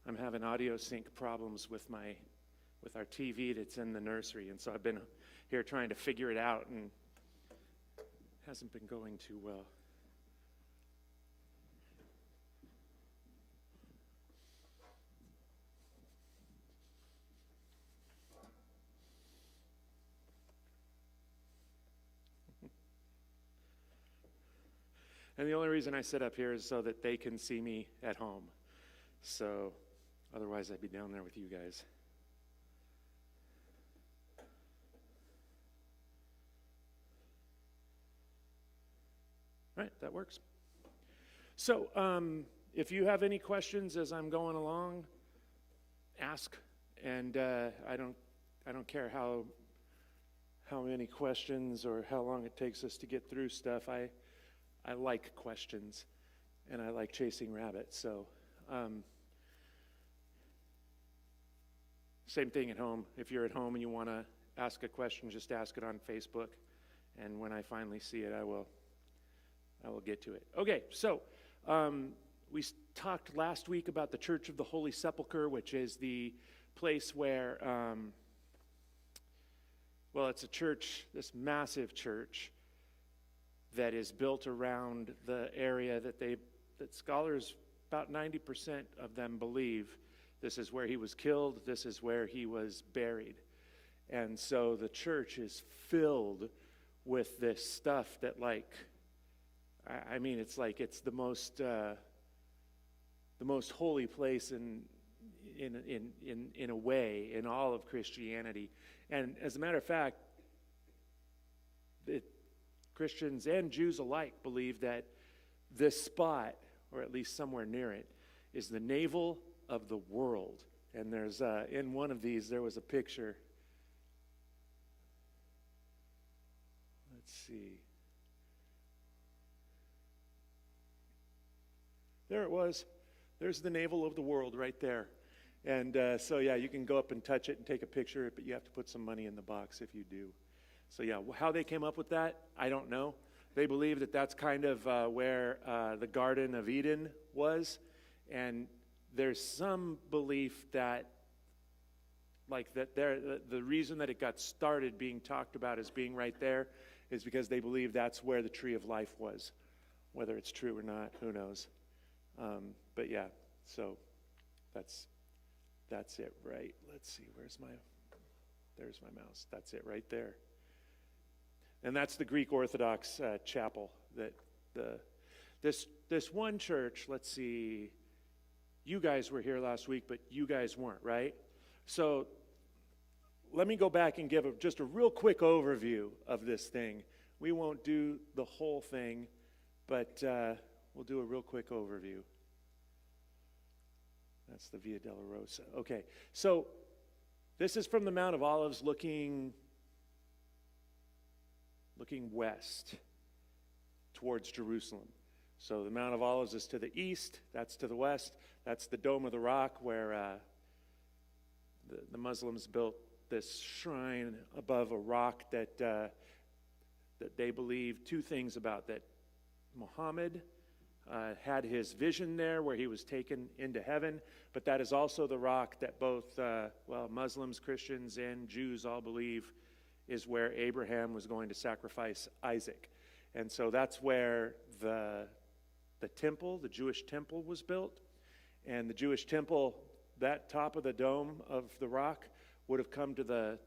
I'm having audio sync problems with our TV that's in the nursery, and so I've been here trying to figure it out, and it hasn't been going too well. And the only reason I sit up here is so that they can see me at home. So otherwise I'd be down there with you guys. All right, that works. So if you have any questions as I'm going along, ask. And I don't care how many questions or how long it takes us to get through stuff. I like questions, and I like chasing rabbits. So same thing at home. If you're at home and you want to ask a question, just ask it on Facebook, and when I finally see it, I will get to it. Okay, so we talked last week about the Church of the Holy Sepulchre, which is the place where, it's a church, this massive church, that is built around the area that scholars, about 90% of them believe this is where he was killed, this is where he was buried. And so the church is filled with this stuff that, it's the most holy place in a way in all of Christianity. And as a matter of fact, Christians and Jews alike believe that this spot, or at least somewhere near it, is the navel of the world. And there's in one of these there was a picture. Let's see. There it was. There's the navel of the world right there. And you can go up and touch it and take a picture, but you have to put some money in the box if you do. So how they came up with that, I don't know. They believe that that's kind of where the Garden of Eden was. And there's some belief that the reason that it got started being talked about as being right there is because they believe that's where the tree of life was. Whether it's true or not, who knows. So that's it, right? Let's see, there's my mouse. That's it right there. And that's the Greek Orthodox chapel. This one church, let's see, you guys were here last week, but you guys weren't, right? So let me go back and give just a real quick overview of this thing. We won't do the whole thing, but we'll do a real quick overview. That's the Via Dolorosa. Okay, so this is from the Mount of Olives looking west towards Jerusalem. So the Mount of Olives is to the east, that's to the west. That's the Dome of the Rock where the Muslims built this shrine above a rock that they believe two things about. That Muhammad had his vision there where he was taken into heaven, but that is also the rock that both Muslims, Christians, and Jews all believe is where Abraham was going to sacrifice Isaac. And so that's where the temple, the Jewish temple, was built. And the Jewish temple, that top of the dome of the rock, would have come to the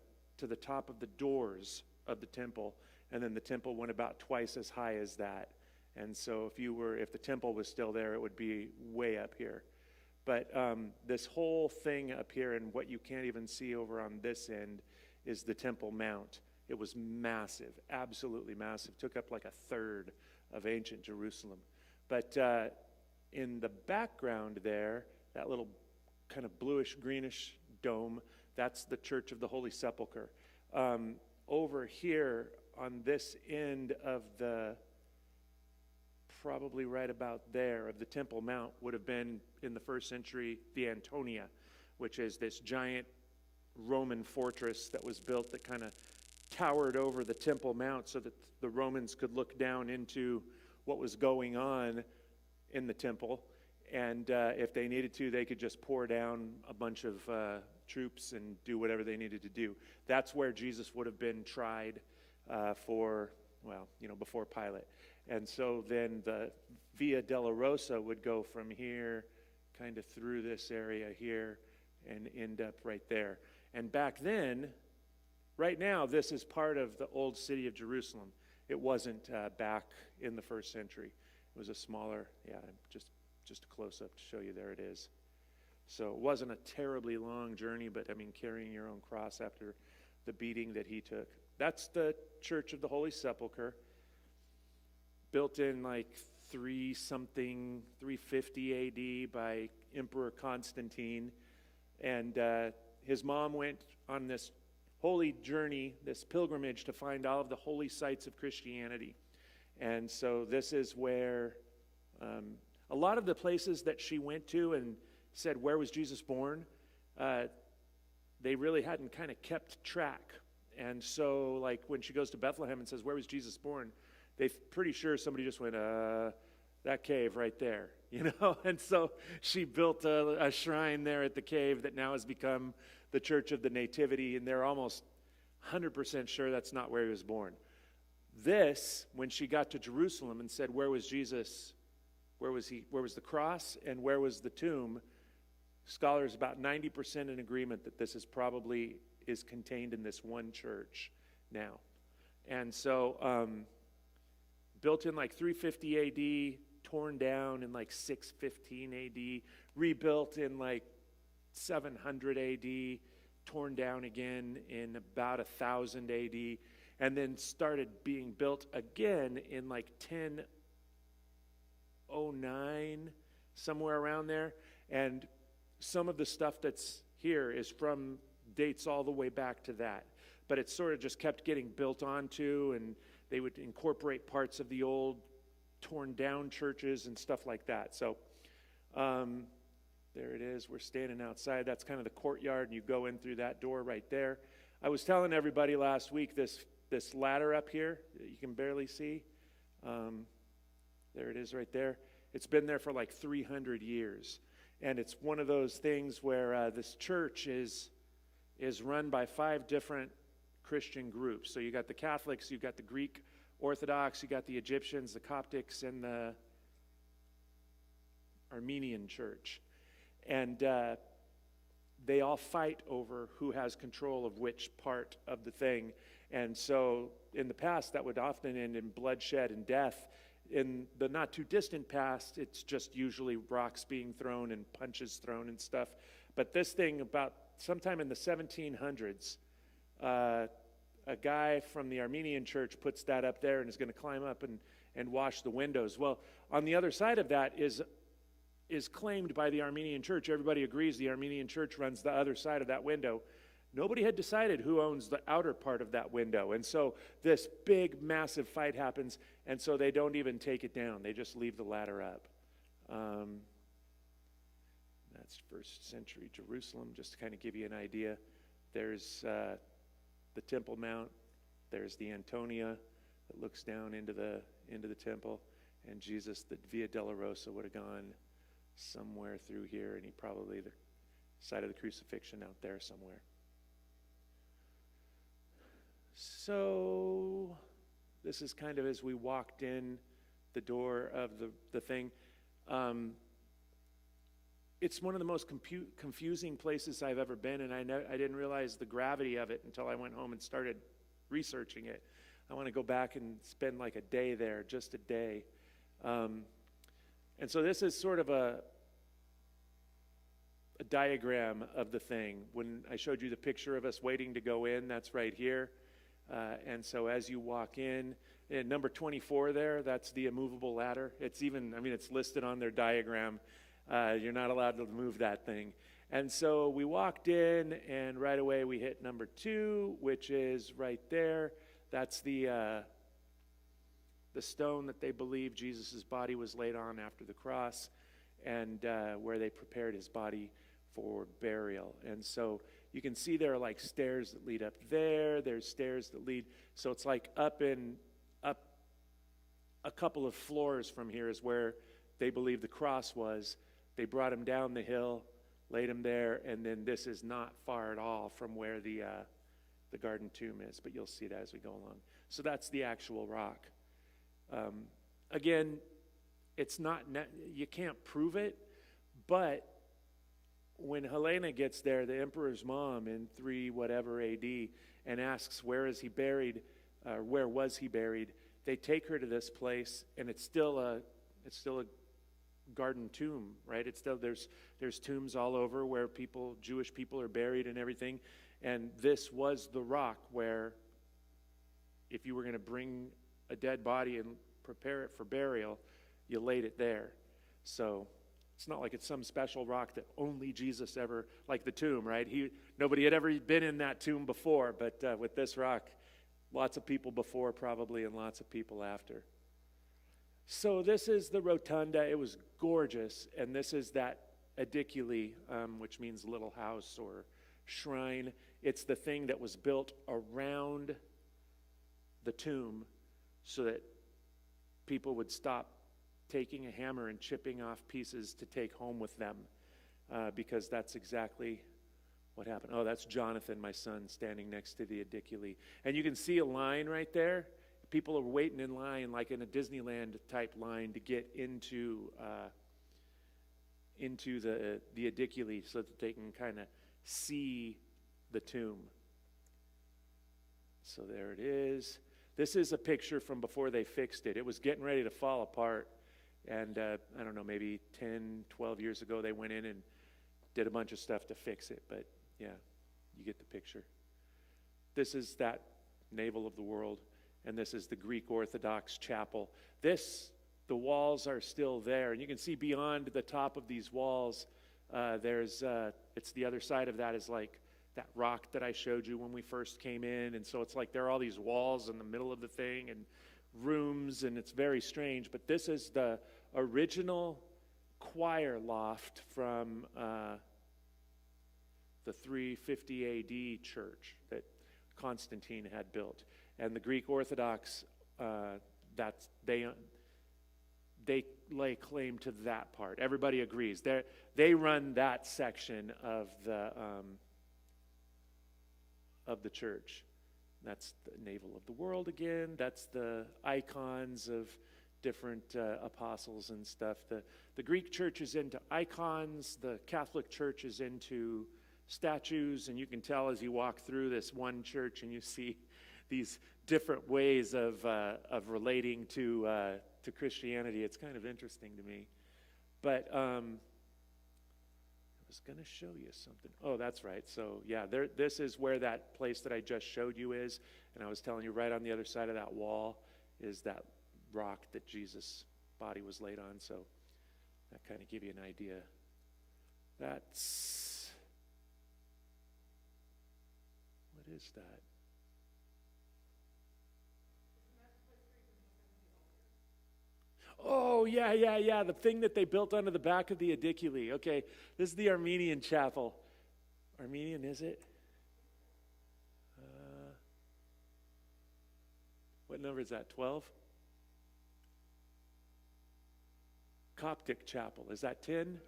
top of the doors of the temple, and then the temple went about twice as high as that. And so if the temple was still there, it would be way up here. But this whole thing up here, and what you can't even see over on this end, is the Temple Mount. It was massive, absolutely massive. Took up like a third of ancient Jerusalem. But in the background there, that little kind of bluish-greenish dome, that's the Church of the Holy Sepulchre. Over here on this end of probably right about there, of the Temple Mount, would have been, in the first century, the Antonia, which is this giant Roman fortress that was built that kind of towered over the Temple Mount so that the Romans could look down into what was going on in the temple. And if they needed to, they could just pour down a bunch of troops and do whatever they needed to do. That's where Jesus would have been tried before Pilate. And so then the Via Dolorosa would go from here kind of through this area here and end up right there. And back then, right now, this is part of the old city of Jerusalem. It wasn't back in the first century. It was a smaller, just a close-up to show you, there it is. So it wasn't a terribly long journey, but carrying your own cross after the beating that he took. That's the Church of the Holy Sepulchre, built in like 350 AD by Emperor Constantine. And his mom went on this holy journey, this pilgrimage, to find all of the holy sites of Christianity. And so this is where a lot of the places that she went to and said, where was Jesus born? They really hadn't kind of kept track. And so like when she goes to Bethlehem and says, where was Jesus born? They're pretty sure somebody just went, that cave right there, And so she built a shrine there at the cave that now has become the Church of the Nativity, and they're almost 100% sure that's not where he was born. This, when she got to Jerusalem and said, where was Jesus? Where was he? Where was the cross? And where was the tomb? Scholars about 90% in agreement that this is contained in this one church now. And so built in like 350 AD, torn down in like 615 AD, rebuilt in like 700 AD, torn down again in about 1000 AD, and then started being built again in like 1009, somewhere around there. And some of the stuff that's here is from dates all the way back to that. But it sort of just kept getting built onto, and they would incorporate parts of the old torn down churches and stuff like that. So there it is. We're standing outside. That's kind of the courtyard, and you go in through that door right there. I was telling everybody last week this ladder up here that you can barely see. There it is right there. It's been there for like 300 years. And it's one of those things where this church is run by 5 different Christian groups. So you got the Catholics, you got the Greek Orthodox, you got the Egyptians, the Coptics, and the Armenian church. And they all fight over who has control of which part of the thing. And so in the past, that would often end in bloodshed and death. In the not too distant past, it's just usually rocks being thrown and punches thrown and stuff. But this thing, about sometime in the 1700s, a guy from the Armenian church puts that up there and is going to climb up and wash the windows. Well, on the other side of that is claimed by the Armenian church. Everybody agrees the Armenian church runs the other side of that window. Nobody had decided who owns the outer part of that window. And so this big, massive fight happens, and so they don't even take it down. They just leave the ladder up. That's first century Jerusalem, just to kind of give you an idea. There's the Temple Mount. There's the Antonia that looks down into the temple. And Jesus, the Via Dolorosa, would have gone somewhere through here, and he probably the site of the crucifixion out there somewhere. So this is kind of as we walked in the door of the thing. It's one of the most confusing places I've ever been, and I didn't realize the gravity of it until I went home and started researching it. I want to go back and spend like a day there, just a day. And so this is sort of a diagram of the thing. When I showed you the picture of us waiting to go in, that's right here. And so as you walk in, number 24 there, that's the immovable ladder. It's listed on their diagram. You're not allowed to move that thing. And so we walked in, and right away we hit number 2, which is right there. That's the stone that they believe Jesus' body was laid on after the cross, and where they prepared his body for burial. And so you can see there are like stairs that lead up there. There's stairs that lead. So it's like up a couple of floors from here is where they believe the cross was. They brought him down the hill, laid him there, and then this is not far at all from where the garden tomb is, but you'll see that as we go along. So that's the actual rock. Again, it's not, you can't prove it, but when Helena gets there, the emperor's mom in 3 whatever AD, and asks where is he buried, where was he buried, they take her to this place, and it's still a garden tomb, right? It's still, there's tombs all over where Jewish people are buried and everything, and this was the rock where, if you were going to bring a dead body and prepare it for burial, you laid it there. So it's not like it's some special rock that only Jesus ever, like the tomb, right? Nobody had ever been in that tomb before, but with this rock, lots of people before probably and lots of people after. So this is the Rotunda. It was gorgeous, and this is that edicule, which means little house or shrine. It's the thing that was built around the tomb so that people would stop taking a hammer and chipping off pieces to take home with them, because that's exactly what happened. Oh, that's Jonathan, my son, standing next to the edicule. And you can see a line right there. People are waiting in line, like in a Disneyland type line, to get into the edicule so that they can kind of see the tomb. So there it is. This is a picture from before they fixed it. It was getting ready to fall apart. And I don't know, maybe 10, 12 years ago, they went in and did a bunch of stuff to fix it. But yeah, you get the picture. This is that navel of the world. And this is the Greek Orthodox Chapel. The walls are still there. And you can see beyond the top of these walls, it's the other side of that is like that rock that I showed you when we first came in. And so it's like there are all these walls in the middle of the thing and rooms, and it's very strange. But this is the original choir loft from the 350 AD church that Constantine had built. And the Greek Orthodox, they lay claim to that part. Everybody agrees. They run that section of the church. That's the navel of the world again. That's the icons of different apostles and stuff. The Greek church is into icons. The Catholic church is into statues. And you can tell as you walk through this one church and you see these different ways of relating to Christianity. It's kind of interesting to me. But I was going to show you something. Oh, that's right. So yeah, this is where that place that I just showed you is. And I was telling you right on the other side of that wall is that rock that Jesus' body was laid on. So that kind of give you an idea. What is that? Oh, yeah. The thing that they built onto the back of the edicule. Okay, this is the Armenian Chapel. Armenian, is it? What number is that, 12? Coptic Chapel. Is that 10?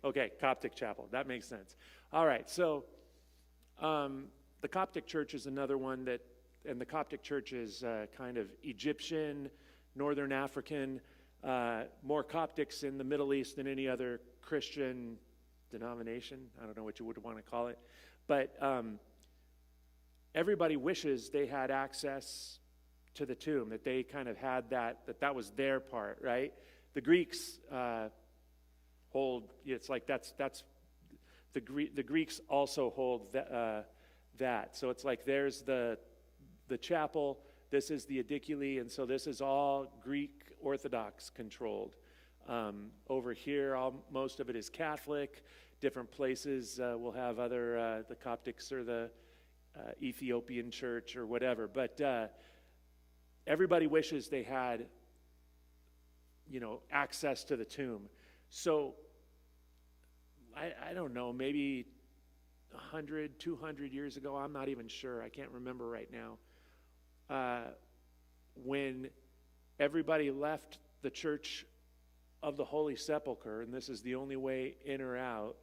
Okay, Coptic Chapel. That makes sense. All right, so the Coptic Church is another one and the Coptic Church is kind of Egyptian, Northern African, more Coptics in the Middle East than any other Christian denomination. I don't know what you would want to call it. But everybody wishes they had access to the tomb, that they kind of had that was their part, right? The Greeks hold, it's like that's the Greeks also hold that. So it's like there's the chapel, this is the edicule, and so this is all Greek Orthodox controlled. Over here, most of it is Catholic. Different places will have other, the Coptics or the Ethiopian church or whatever. But everybody wishes they had, access to the tomb. So, I don't know, maybe 100, 200 years ago, I'm not even sure. I can't remember right now. When everybody left the church of the Holy Sepulchre, and this is the only way in or out.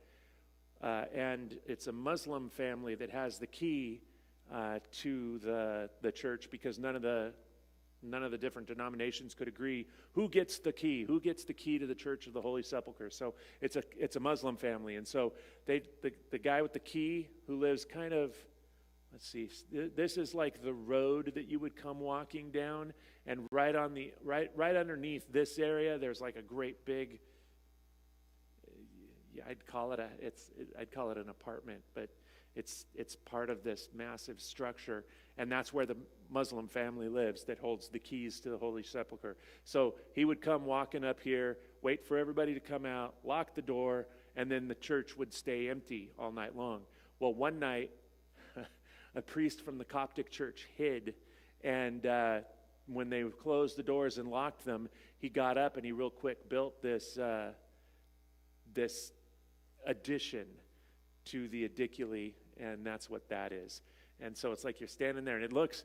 And it's a Muslim family that has the key to the church, because none of the different denominations could agree who gets the key to the Church of the Holy Sepulchre. So it's a Muslim family, and so the guy with the key, who lives kind of, let's see, this is like the road that you would come walking down, and right underneath this area, there's like a great big, I'd call it an apartment, but it's part of this massive structure, and that's where the Muslim family lives that holds the keys to the Holy Sepulchre. So he would come walking up here, wait for everybody to come out, lock the door, and then the church would stay empty all night long. Well, one night, a priest from the Coptic church hid, and when they closed the doors and locked them, he got up and he real quick built this addition to the edicule, and that's what that is. And so it's like you're standing there, and it looks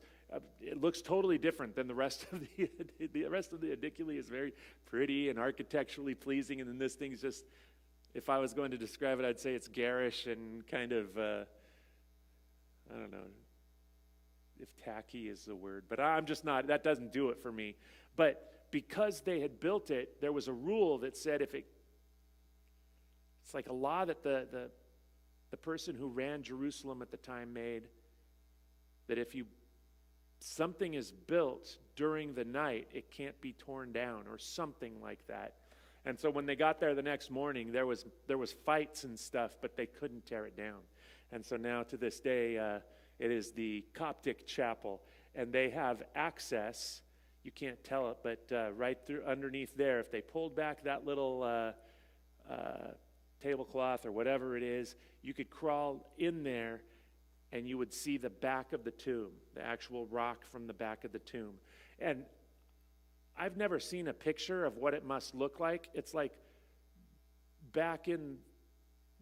totally different than the rest of the rest of the edicule is very pretty and architecturally pleasing, and then this thing's just, if I was going to describe it, I'd say it's garish and kind of I don't know if tacky is the word, but I'm just not, that doesn't do it for me. But because they had built it, there was a rule that said it's like a law that the person who ran Jerusalem at the time made, that if something is built during the night, it can't be torn down or something like that. And so when they got there the next morning, there was fights and stuff, but they couldn't tear it down. And so now to this day, it is the Coptic Chapel, and they have access. You can't tell it, but right through underneath there, if they pulled back that little tablecloth or whatever it is, you could crawl in there, and you would see the back of the tomb, the actual rock from the back of the tomb. And I've never seen a picture of what it must look like. It's like back in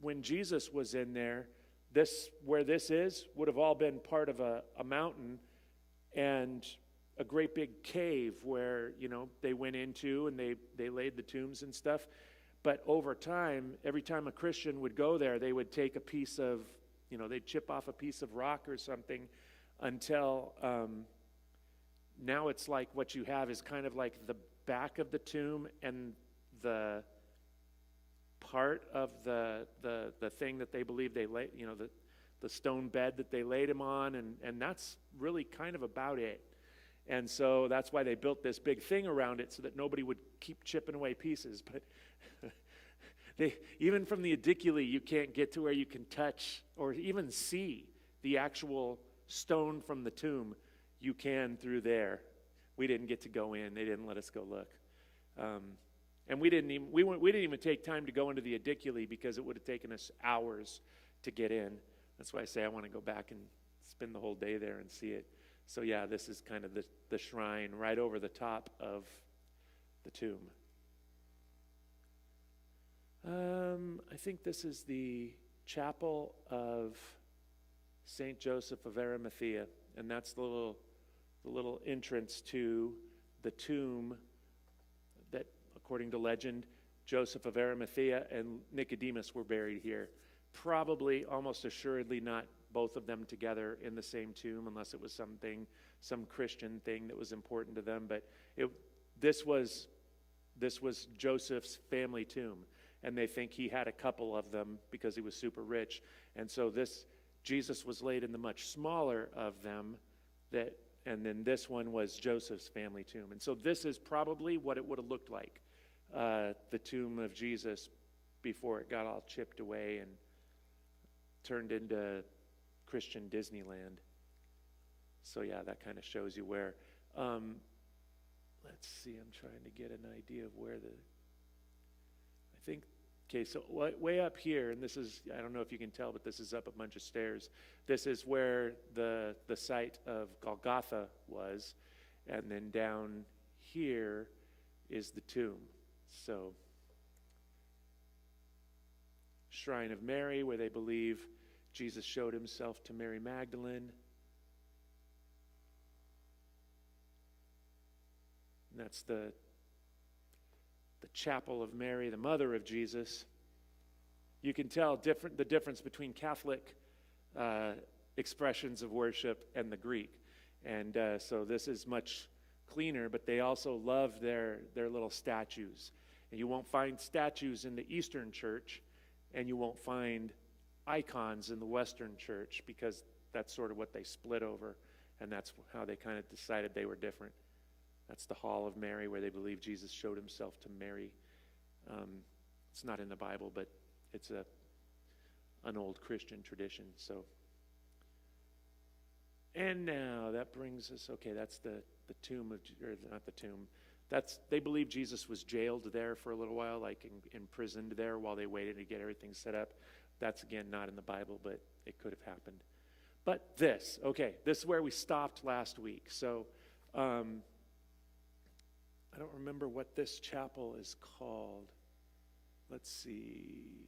when Jesus was in there, where this is would have all been part of a mountain and a great big cave where, they went into and they laid the tombs and stuff. But over time, every time a Christian would go there, they would take a piece of, they'd chip off a piece of rock or something until now it's like what you have is kind of like the back of the tomb and the part of the thing that they believe they laid, the stone bed that they laid him on, and that's really kind of about it. And so that's why they built this big thing around it, so that nobody would keep chipping away pieces. But even from the edicule, you can't get to where you can touch or even see the actual stone from the tomb. You can through there. We didn't get to go in. They didn't let us go look. And we didn't even take time to go into the edicule because it would have taken us hours to get in. That's why I say I want to go back and spend the whole day there and see it. So yeah, this is kind of the shrine right over the top of the tomb. I think this is the chapel of St. Joseph of Arimathea, and that's the little entrance to the tomb that, according to legend, Joseph of Arimathea and Nicodemus were buried here. Probably, almost assuredly, not both of them together in the same tomb, unless it was some Christian thing that was important to them. But this was Joseph's family tomb, and they think he had a couple of them because he was super rich. And so Jesus was laid in the much smaller of them, and then this one was Joseph's family tomb. And so this is probably what it would have looked like, the tomb of Jesus before it got all chipped away and turned into Christian Disneyland. So yeah, that kind of shows you where. Let's see, I'm trying to get an idea of where so way up here, and this is, I don't know if you can tell, but this is up a bunch of stairs. This is where the site of Golgotha was, and then down here is the tomb. So, Shrine of Mary, where they believe Jesus showed himself to Mary Magdalene. And that's the chapel of Mary, the mother of Jesus, you can tell the difference between Catholic expressions of worship and the Greek. And so this is much cleaner, but they also love their little statues. And you won't find statues in the Eastern Church, and you won't find icons in the Western Church, because that's sort of what they split over, and that's how they kind of decided they were different. That's the Hall of Mary, where they believe Jesus showed himself to Mary. It's not in the Bible, but it's an old Christian tradition. So, and now that brings us, okay, that's the tomb of, or not the tomb. They believe Jesus was jailed there for a little while, like imprisoned there while they waited to get everything set up. That's, again, not in the Bible, but it could have happened. But this is where we stopped last week. So I don't remember what this chapel is called. Let's see.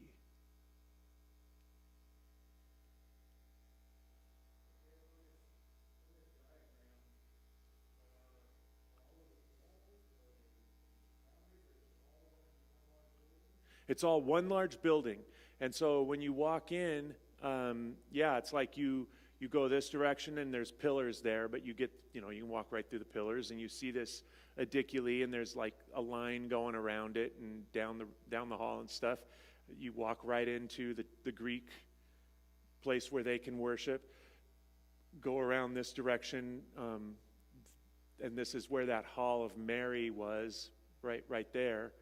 It's all one large building. And so when you walk in, it's like you go this direction and there's pillars there, but you can walk right through the pillars and you see this edicule, and there's like a line going around it and down the hall and stuff. You walk right into the Greek place where they can worship, go around this direction, and this is where that Hall of Mary was, right there.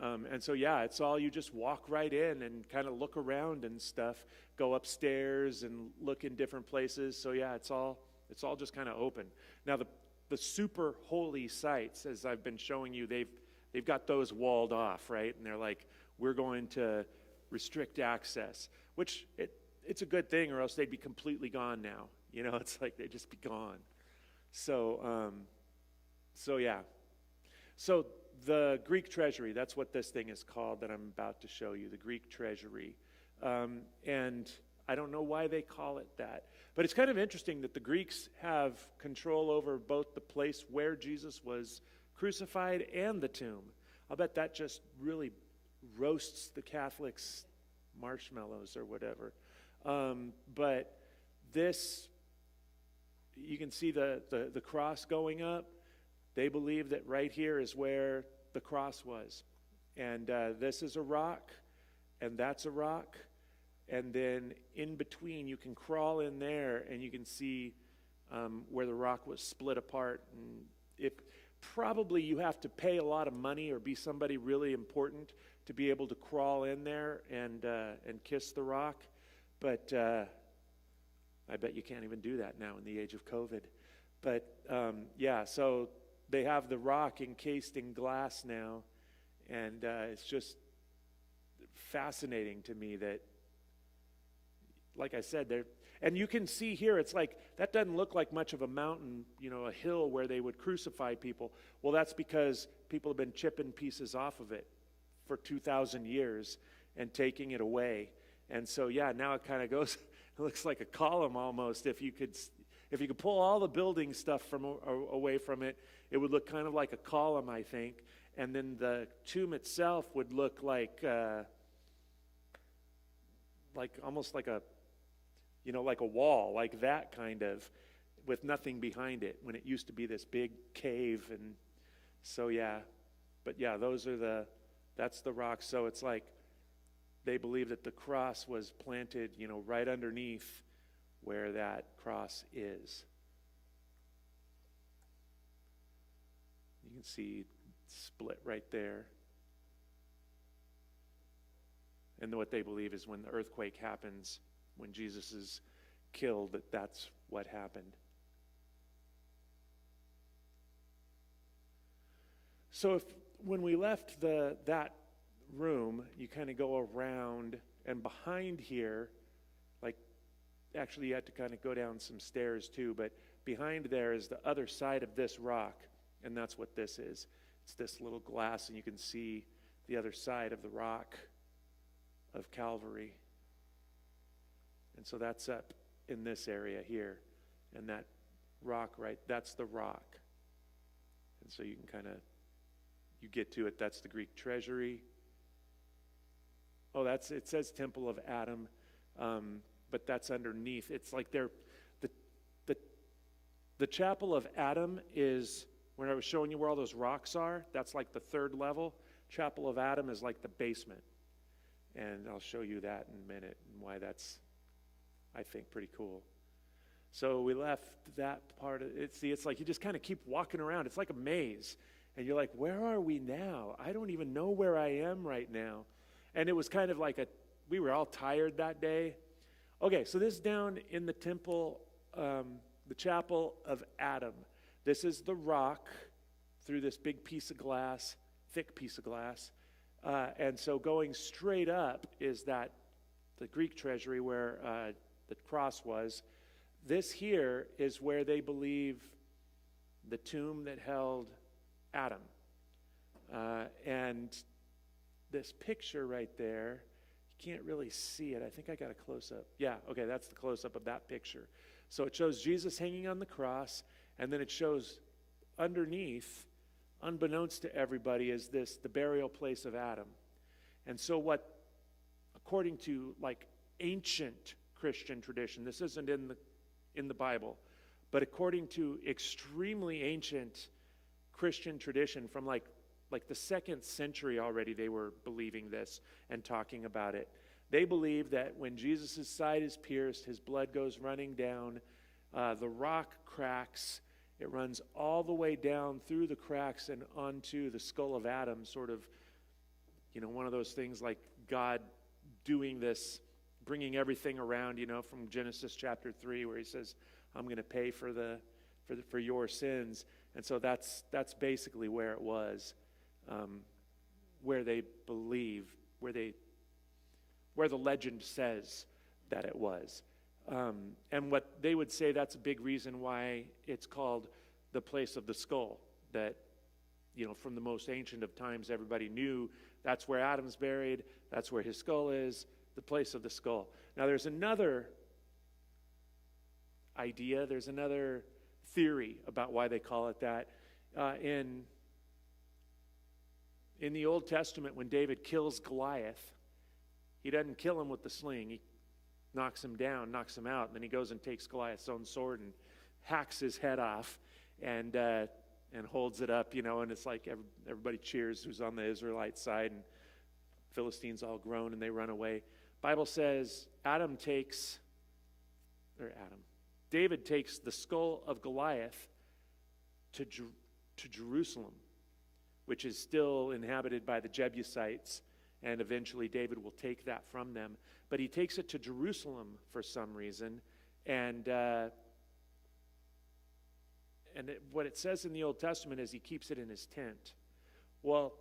And so, it's all, you just walk right in and kind of look around and stuff, go upstairs and look in different places. So, it's all just kind of open. Now, the super holy sites, as I've been showing you, they've got those walled off, right? And they're like, we're going to restrict access, which it's a good thing, or else they'd be completely gone now. It's like they'd just be gone. So, So the Greek Treasury, that's what this thing is called that I'm about to show you, the Greek Treasury. And I don't know why they call it that. But it's kind of interesting that the Greeks have control over both the place where Jesus was crucified and the tomb. I'll bet that just really roasts the Catholics' marshmallows or whatever. But this, you can see the cross going up. They believe that right here is where the cross was. And this is a rock, and that's a rock. And then in between, you can crawl in there, and you can see where the rock was split apart. And probably you have to pay a lot of money or be somebody really important to be able to crawl in there and kiss the rock. But I bet you can't even do that now in the age of COVID. But so they have the rock encased in glass now, and it's just fascinating to me that, like I said, and you can see here, it's like, that doesn't look like much of a mountain, a hill where they would crucify people. Well, that's because people have been chipping pieces off of it for 2,000 years and taking it away. And so, now it kind of goes, it looks like a column almost. If you could pull all the building stuff away from it, it would look kind of like a column, I think. And then the tomb itself would look like almost like a wall, like that kind of, with nothing behind it, when it used to be this big cave. And so, that's the rock. So it's like they believe that the cross was planted, right underneath where that cross is. You can see split right there. And what they believe is when the earthquake happens, when Jesus is killed, that's what happened. So when we left that room, you kind of go around, and behind here, actually you had to kind of go down some stairs too, but behind there is the other side of this rock, and that's what this is. It's this little glass, and you can see the other side of the rock of Calvary. And so that's up in this area here, and that rock that's the rock. And so you can kind of you get to it, that's the Greek Treasury. Oh, it says Temple of Adam, but that's underneath. It's like the Chapel of Adam is, when I was showing you where all those rocks are, that's like the third level. Chapel of Adam is like the basement. And I'll show you that in a minute and why that's, I think, pretty cool. So we left that part of it. See, it's like you just kind of keep walking around. It's like a maze. And you're like, where are we now? I don't even know where I am right now. And it was kind of like we were all tired that day. Okay, so this is down in the temple, the Chapel of Adam. This is the rock through this big piece of glass, thick piece of glass. And so going straight up is the Greek Treasury where the cross was. This here is where they believe the tomb that held Adam. And this picture right there, you can't really see it. I think I got a close-up. Yeah, okay, that's the close-up of that picture. So it shows Jesus hanging on the cross, and then it shows underneath, unbeknownst to everybody, is the burial place of Adam. And so what, according to like ancient Christian tradition, this isn't in the Bible, but according to extremely ancient Christian tradition from like the 2nd century already, they were believing this and talking about it. They believe that when Jesus' side is pierced, his blood goes running down, the rock cracks, it runs all the way down through the cracks and onto the skull of Adam, sort of, one of those things like God doing this, bringing everything around, from Genesis chapter 3, where he says, I'm going to pay for your sins. And so that's basically where it was, where they believe, where the legend says that it was. And what they would say, that's a big reason why it's called the place of the skull, that, from the most ancient of times, everybody knew that's where Adam's buried, that's where his skull is, the place of the skull. Now there's another idea, there's another theory about why they call it that. In the Old Testament, when David kills Goliath, he doesn't kill him with the sling. He knocks him down, knocks him out, and then he goes and takes Goliath's own sword and hacks his head off and holds it up, and it's like everybody cheers who's on the Israelite side, and Philistines all groan and they run away. Bible says David takes the skull of Goliath to Jerusalem, which is still inhabited by the Jebusites, and eventually David will take that from them. But he takes it to Jerusalem for some reason, what it says in the Old Testament is he keeps it in his tent. Well,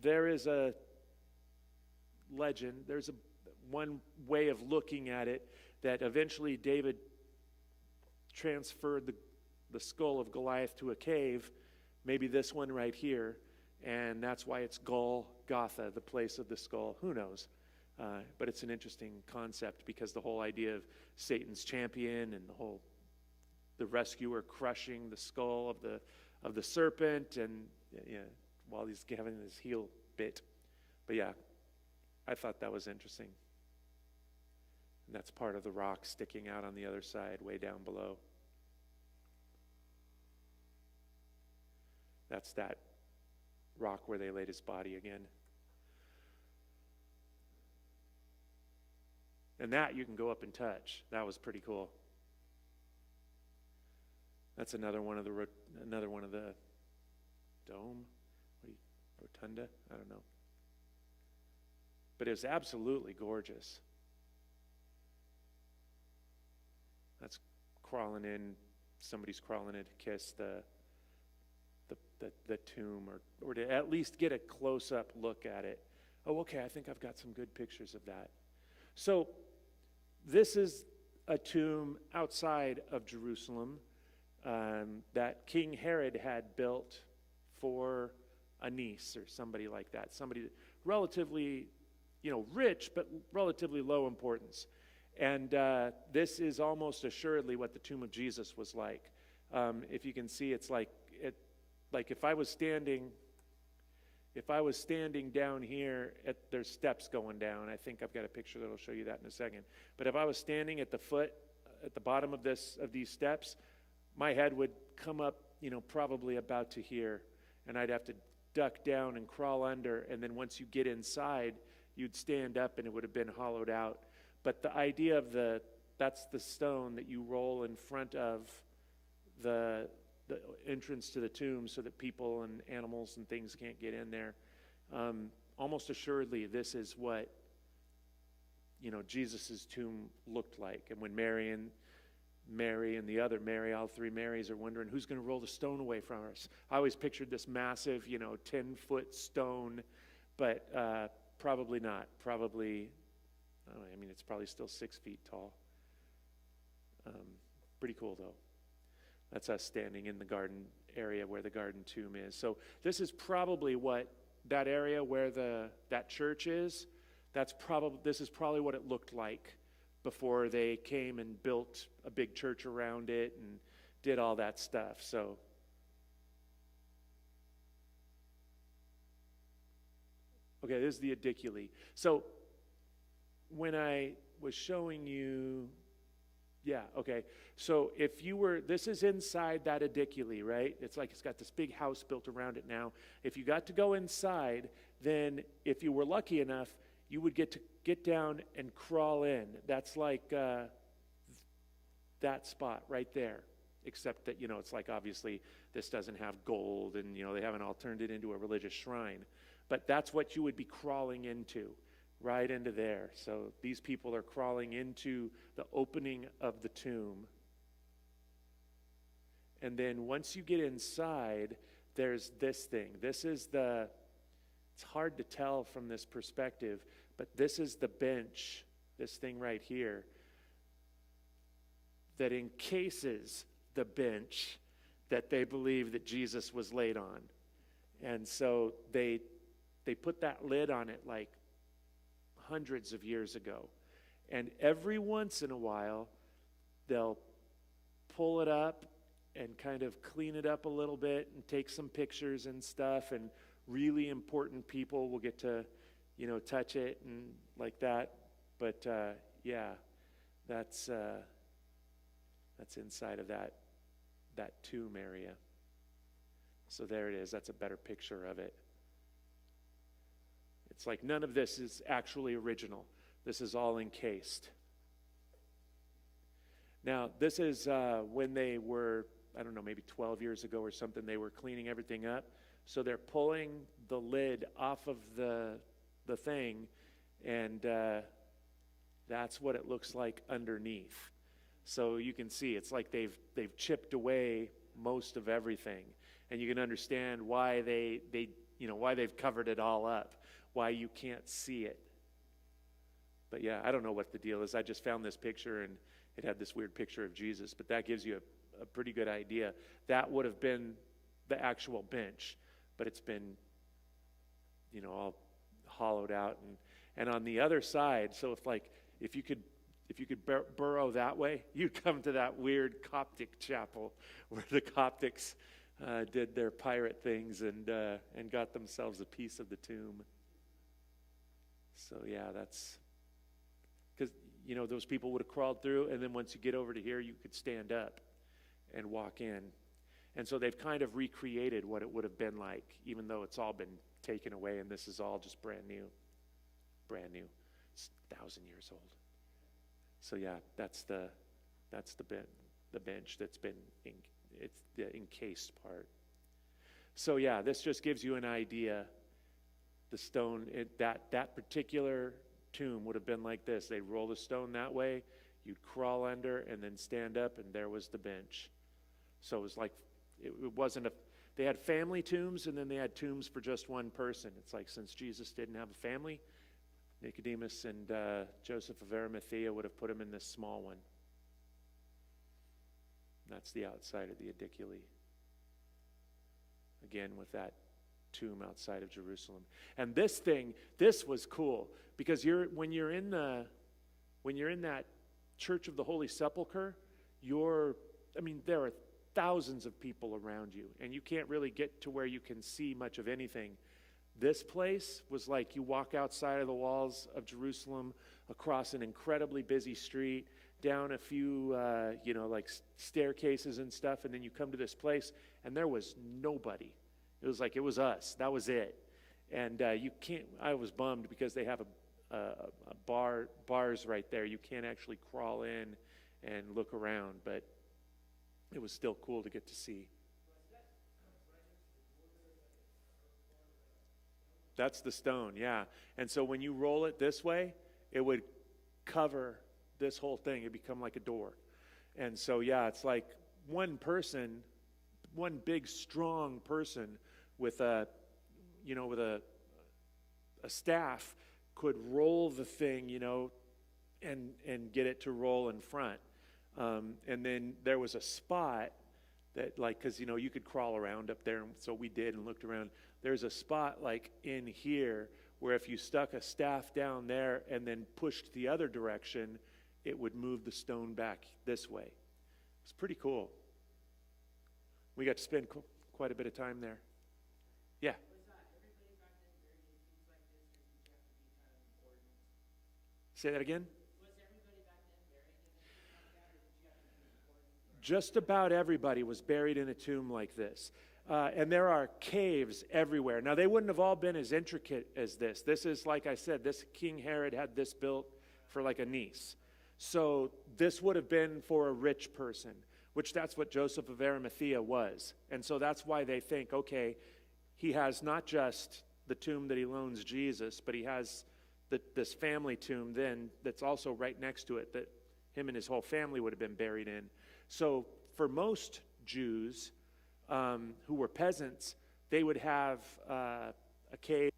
there is a legend, there's one way of looking at it, that eventually David transferred the skull of Goliath to a cave, maybe this one right here, and that's why it's Golgotha, the place of the skull. Who knows? But it's an interesting concept, because the whole idea of Satan's champion and the rescuer crushing the skull of the serpent, and while he's having his heel bit. But yeah, I thought that was interesting. And that's part of the rock sticking out on the other side, way down below. That's that rock where they laid his body again. And that you can go up and touch. That was pretty cool. That's another one of the dome, rotunda, I don't know. But it was absolutely gorgeous. That's crawling in, somebody's crawling in to kiss the tomb, or to at least get a close-up look at it. Oh, okay, I think I've got some good pictures of that. So this is a tomb outside of Jerusalem that King Herod had built for a niece or somebody like that, somebody relatively, rich, but relatively low importance. And this is almost assuredly what the tomb of Jesus was like. If you can see, it's like if I was standing if I was standing down here, there's steps going down. I think I've got a picture that'll show you that in a second. But if I was standing at the bottom of these steps, my head would come up, probably about to here, and I'd have to duck down and crawl under, and then once you get inside, you'd stand up and it would have been hollowed out. But the idea of that's the stone that you roll in front of the entrance to the tomb so that people and animals and things can't get in there. Almost assuredly, this is what, Jesus' tomb looked like. And when Mary and the other Mary, all three Marys, are wondering who's going to roll the stone away from us. I always pictured this massive, 10-foot stone, but probably not. Probably, it's probably still 6 feet tall. Pretty cool, though. That's us standing in the garden area where the garden tomb is. So this is probably what that area where that church is. This is probably what it looked like before they came and built a big church around it and did all that stuff. So okay, this is the Ediculi. So when I was showing you, okay. So this is inside that Ediculi, right? It's got this big house built around it now. If you got to go inside, then if you were lucky enough, you would get to get down and crawl in. That's like that spot right there. Except that, it's like obviously this doesn't have gold and, they haven't all turned it into a religious shrine. But that's what you would be crawling into. Right into there. So these people are crawling into the opening of the tomb. And then once you get inside, there's this thing. It's hard to tell from this perspective, but this is the bench, this thing right here, that encases the bench that they believe that Jesus was laid on. And so they put that lid on it like hundreds of years ago. And every once in a while, they'll pull it up and kind of clean it up a little bit and take some pictures and stuff, and really important people will get to, touch it and like that. But that's inside of that tomb area. So there it is. That's a better picture of it. It's like none of this is actually original. This is all encased. Now, this is when they were, maybe 12 years ago or something, they were cleaning everything up. So they're pulling the lid off of the thing, and that's what it looks like underneath. So you can see it's like they've chipped away most of everything, and you can understand why why they've covered it all up. Why you can't see it. But I don't know what the deal is. I just found this picture and it had this weird picture of Jesus, but that gives you a pretty good idea. That would have been the actual bench, but it's been, all hollowed out. And on the other side, so if you could burrow that way, you'd come to that weird Coptic chapel where the Coptics did their pirate things and got themselves a piece of the tomb. So that's because, those people would have crawled through, and then once you get over to here, you could stand up and walk in. And so they've kind of recreated what it would have been like, even though it's all been taken away, and this is all just brand new. Brand new. It's 1,000 years old. So that's the bench that's been, it's the encased part. So this just gives you an idea. The stone, that particular tomb would have been like this. They'd roll the stone that way, you'd crawl under, and then stand up, and there was the bench. So it was like, it wasn't they had family tombs, and then they had tombs for just one person. It's like, since Jesus didn't have a family, Nicodemus and Joseph of Arimathea would have put him in this small one. That's the outside of the Ediculi. Again, with that tomb outside of Jerusalem. And this was cool, because when you're in that Church of the Holy Sepulchre, there are thousands of people around you, and you can't really get to where you can see much of anything. This place was like you walk outside of the walls of Jerusalem, across an incredibly busy street, down a few, like staircases and stuff, and then you come to this place, and there was nobody. It was like it was us. That was it. And you can't. I was bummed because they have bars right there. You can't actually crawl in and look around, but it was still cool to get to see. That's the stone, yeah. And so when you roll it this way, it would cover this whole thing. It'd become like a door. And so, yeah, it's like one person, one big, strong person with a staff could roll the thing, and get it to roll in front. And then there was a spot that, because, you could crawl around up there, and so we did and looked around. There's a spot, like, in here where if you stuck a staff down there and then pushed the other direction, it would move the stone back this way. It's pretty cool. We got to spend quite a bit of time there. Yeah. Say that again? Was everybody back then buried in a tomb like that, or did you have to be important? Just about everybody was buried in a tomb like this. And there are caves everywhere. Now, they wouldn't have all been as intricate as this. This is, like I said, this King Herod had this built for like a niece. So this would have been for a rich person, which that's what Joseph of Arimathea was. And so that's why they think, okay, he has not just the tomb that he loans Jesus, but he has this family tomb then that's also right next to it that him and his whole family would have been buried in. So for most Jews who were peasants, they would have a cave.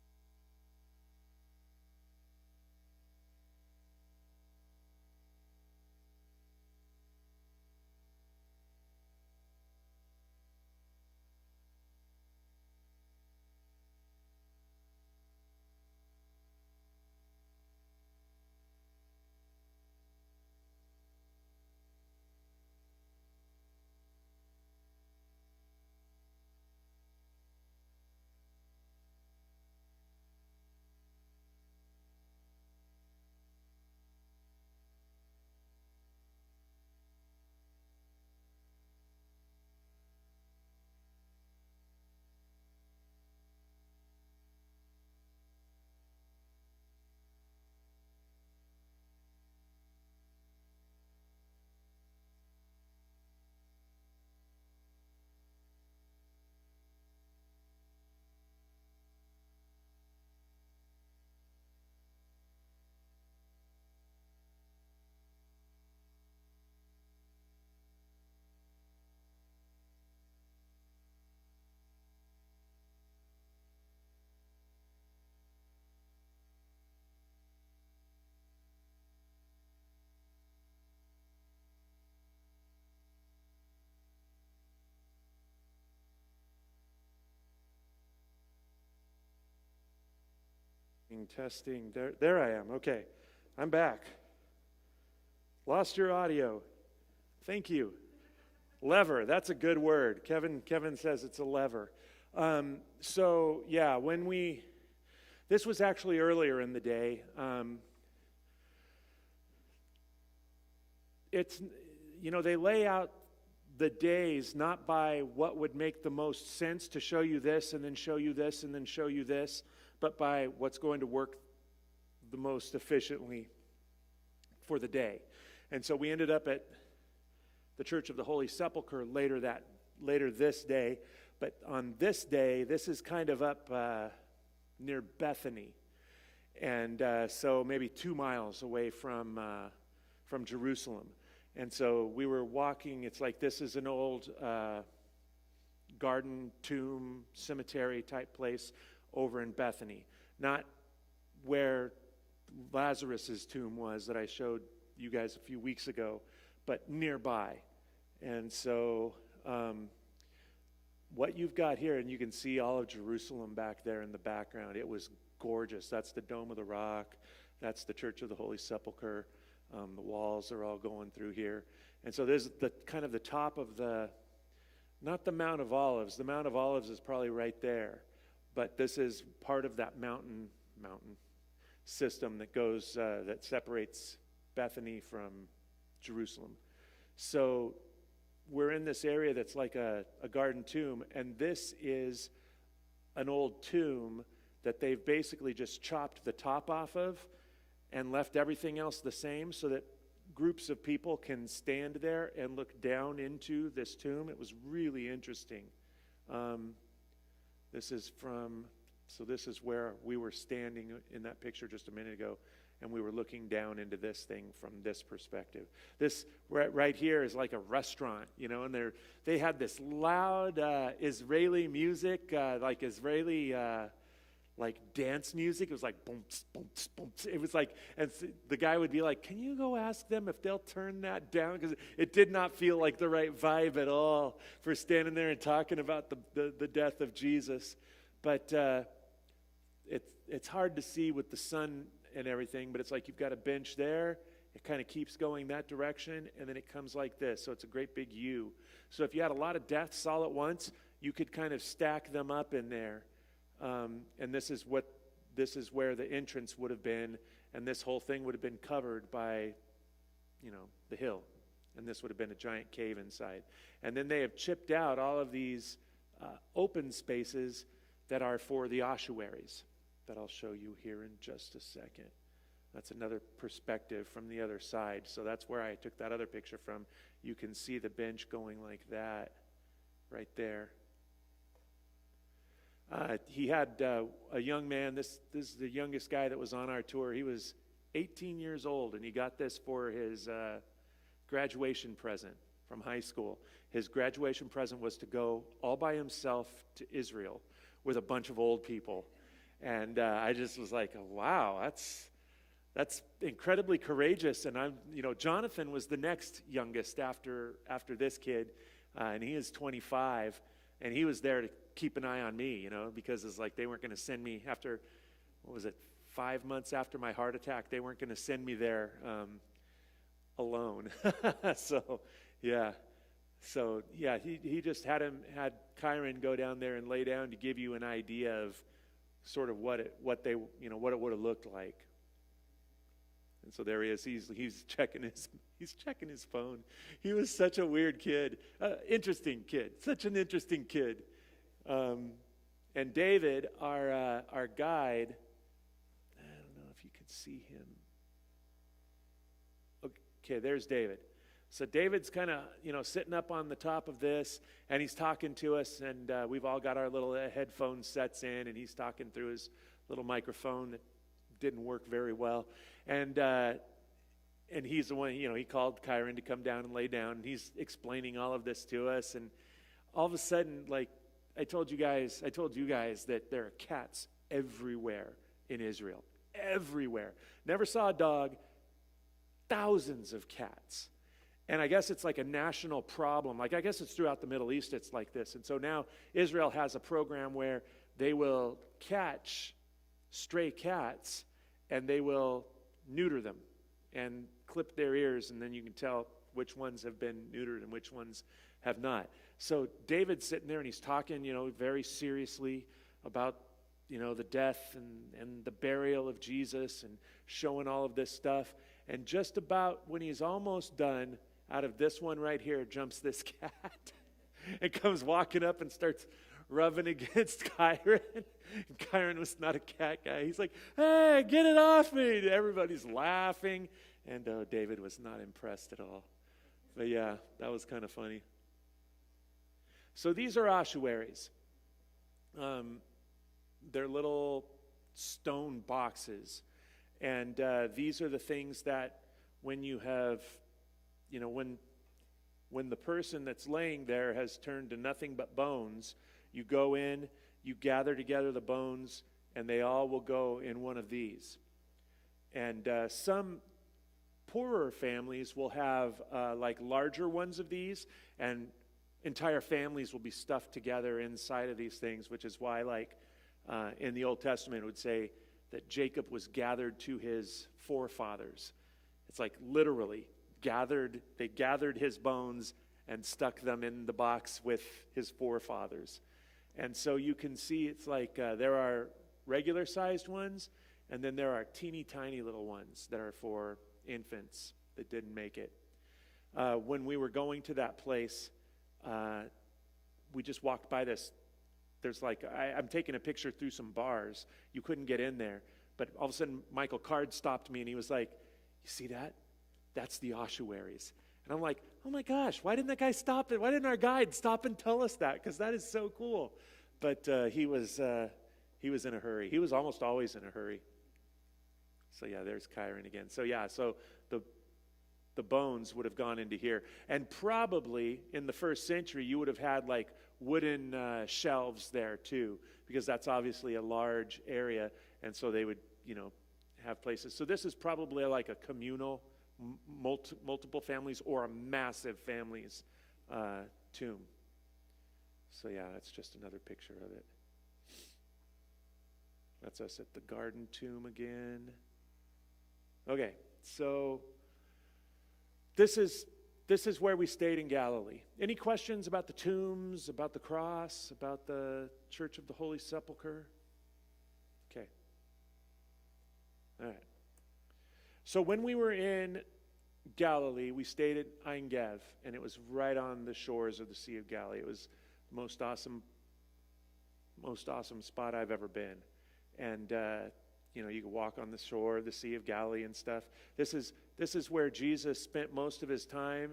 Testing. There I am. Okay. I'm back. Lost your audio. Thank you. Lever. That's a good word. Kevin says it's a lever. So, yeah, this was actually earlier in the day. They lay out the days not by what would make the most sense to show you this and then show you this and then show you this, but by what's going to work the most efficiently for the day. And so we ended up at the Church of the Holy Sepulchre later this day. But on this day, this is kind of up near Bethany, and so maybe 2 miles away from Jerusalem. And so we were walking. It's like this is an old garden, tomb, cemetery type place over in Bethany, not where Lazarus's tomb was that I showed you guys a few weeks ago, but nearby. And so what you've got here, and you can see all of Jerusalem back there in the background. It was gorgeous. That's the Dome of the Rock. That's the Church of the Holy Sepulchre. The walls are all going through here. And so there's the kind of the top of not the Mount of Olives. The Mount of Olives is probably right there. But this is part of that mountain system that goes, that separates Bethany from Jerusalem. So we're in this area that's like a garden tomb, and this is an old tomb that they've basically just chopped the top off of and left everything else the same so that groups of people can stand there and look down into this tomb. It was really interesting. This is where we were standing in that picture just a minute ago, and we were looking down into this thing from this perspective. This right here is like a restaurant, and they had this loud Israeli music, like Israeli like dance music. It was like boom, boom, boom. It was like, and the guy would be like, "Can you go ask them if they'll turn that down?" Because it did not feel like the right vibe at all for standing there and talking about the death of Jesus. But it's hard to see with the sun and everything, but it's like you've got a bench there. It kind of keeps going that direction, and then it comes like this. So it's a great big U. So if you had a lot of deaths all at once, you could kind of stack them up in there. And this is where the entrance would have been, and this whole thing would have been covered by, the hill, and this would have been a giant cave inside. And then they have chipped out all of these open spaces that are for the ossuaries that I'll show you here in just a second. That's another perspective from the other side. So that's where I took that other picture from. You can see the bench going like that right there. He had a young man. This is the youngest guy that was on our tour. He was 18 years old, and he got this for his graduation present from high school. His graduation present was to go all by himself to Israel with a bunch of old people. And I just was like, oh, wow, that's incredibly courageous. And Jonathan was the next youngest after this kid, and he is 25, and he was there to keep an eye on me, because it's like they weren't going to send me after, 5 months after my heart attack, they weren't going to send me there alone. He just had Kyron go down there and lay down to give you an idea of sort of what it would have looked like. And so there he is. He's checking his phone. He was such a weird kid, interesting kid, such an interesting kid. And David, our guide, I don't know if you can see him. Okay, there's David. So David's kind of, sitting up on the top of this, and he's talking to us, and we've all got our little headphone sets in, and he's talking through his little microphone that didn't work very well. And he's the one, he called Kyron to come down and lay down, and he's explaining all of this to us, and all of a sudden, like, I told you guys that there are cats everywhere in Israel. Everywhere. Never saw a dog. Thousands of cats. And I guess it's like a national problem. Like, I guess it's throughout the Middle East it's like this. And so now Israel has a program where they will catch stray cats and they will neuter them and clip their ears, and then you can tell which ones have been neutered and which ones have not. So David's sitting there and he's talking, very seriously about, the death and the burial of Jesus and showing all of this stuff. And just about when he's almost done, out of this one right here jumps this cat and comes walking up and starts rubbing against Kyron. And Kyron was not a cat guy. He's like, "Hey, get it off me." And everybody's laughing. And David was not impressed at all. But yeah, that was kind of funny. So these are ossuaries. They're little stone boxes. And these are the things that when you have, when the person that's laying there has turned to nothing but bones, you go in, you gather together the bones, and they all will go in one of these. And some poorer families will have like larger ones of these, and entire families will be stuffed together inside of these things, which is why, like in the Old Testament, it would say that Jacob was gathered to his forefathers. It's like literally they gathered his bones and stuck them in the box with his forefathers. And so you can see it's like there are regular-sized ones, and then there are teeny tiny little ones that are for infants that didn't make it. When we were going to that place, we just walked by this. There's like, I'm taking a picture through some bars. You couldn't get in there. But all of a sudden, Michael Card stopped me, and he was like, you see that? That's the Ossuaries. And I'm like, oh my gosh, why didn't that guy stop it? Why didn't our guide stop and tell us that? Because that is so cool. But he was in a hurry. He was almost always in a hurry. So yeah, there's Chiron again. So yeah, so the bones would have gone into here. And probably in the first century, you would have had like wooden shelves there too, because that's obviously a large area. And so they would, have places. So this is probably like a communal, multiple families or a massive family's tomb. So yeah, that's just another picture of it. That's us at the garden tomb again. Okay, so this is where we stayed in Galilee. Any questions about the tombs, about the cross, about the Church of the Holy Sepulchre? Okay. All right. So when we were in Galilee, we stayed at Ein Gev, and it was right on the shores of the Sea of Galilee. It was the most awesome spot I've ever been. And you could walk on the shore of the Sea of Galilee and stuff. This is where Jesus spent most of his time.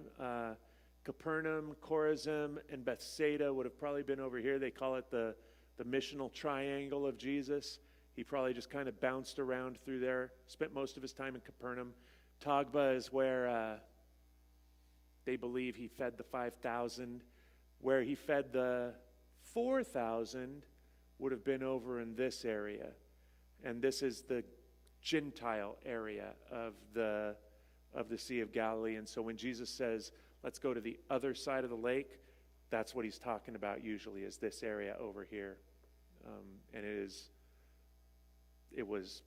Capernaum, Chorazin, and Bethsaida would have probably been over here. They call it the missional triangle of Jesus. He probably just kind of bounced around through there, spent most of his time in Capernaum. Tagba is where they believe he fed the 5,000. Where he fed the 4,000 would have been over in this area. And this is the Gentile area of the Sea of Galilee. And so when Jesus says, let's go to the other side of the lake, that's what he's talking about usually, is this area over here. And it was,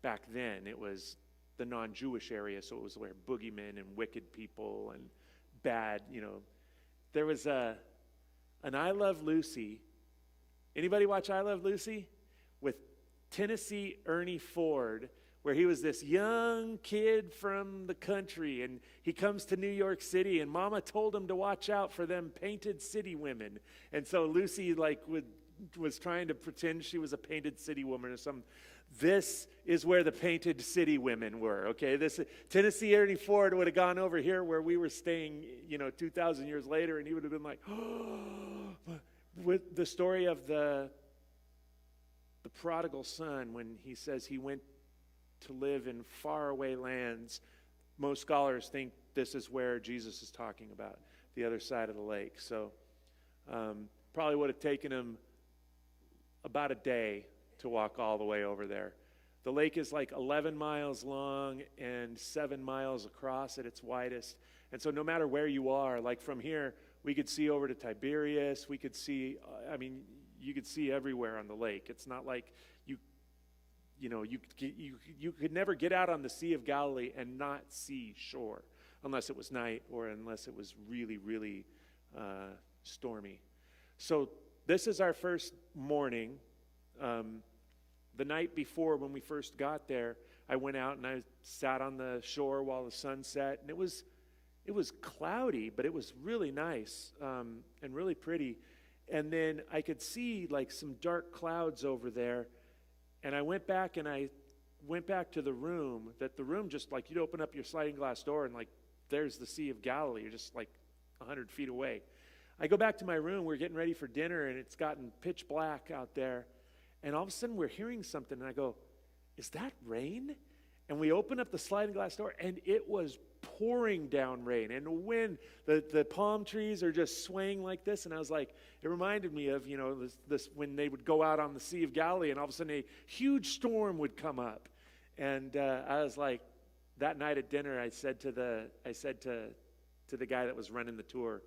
back then it was the non-Jewish area, so it was where boogeymen and wicked people and bad, There was an I Love Lucy. Anybody watch I Love Lucy? With Tennessee Ernie Ford, where he was this young kid from the country, and he comes to New York City, and Mama told him to watch out for them painted city women. And so Lucy was trying to pretend she was a painted city woman or something. This is where the painted city women were, okay? This Tennessee Ernie Ford would have gone over here where we were staying, 2,000 years later, and he would have been like, oh, with the story of the prodigal son, when he says he went to live in faraway lands, most scholars think this is where Jesus is talking about, the other side of the lake. So probably would have taken him about a day to walk all the way over there. The lake is like 11 miles long and 7 miles across at its widest. And so no matter where you are, like from here, we could see over to Tiberias. We could see, you could see everywhere on the lake. It's not like you could never get out on the Sea of Galilee and not see shore, unless it was night or unless it was really, really stormy. So this is our first morning. The night before, when we first got there, I went out and I sat on the shore while the sun set, and it was cloudy, but it was really nice and really pretty. And then I could see like some dark clouds over there, and I went back to the room. That the room, just like you'd open up your sliding glass door and like there's the Sea of Galilee. You're just like 100 feet away. I go back to my room. We're getting ready for dinner, and it's gotten pitch black out there. And all of a sudden, we're hearing something, and I go, is that rain? And we open up the sliding glass door, and it was pouring down rain. And the wind, the palm trees are just swaying like this. And I was like, it reminded me of, this when they would go out on the Sea of Galilee, and all of a sudden a huge storm would come up. And I was like, that night at dinner, I said to the guy that was running the tour,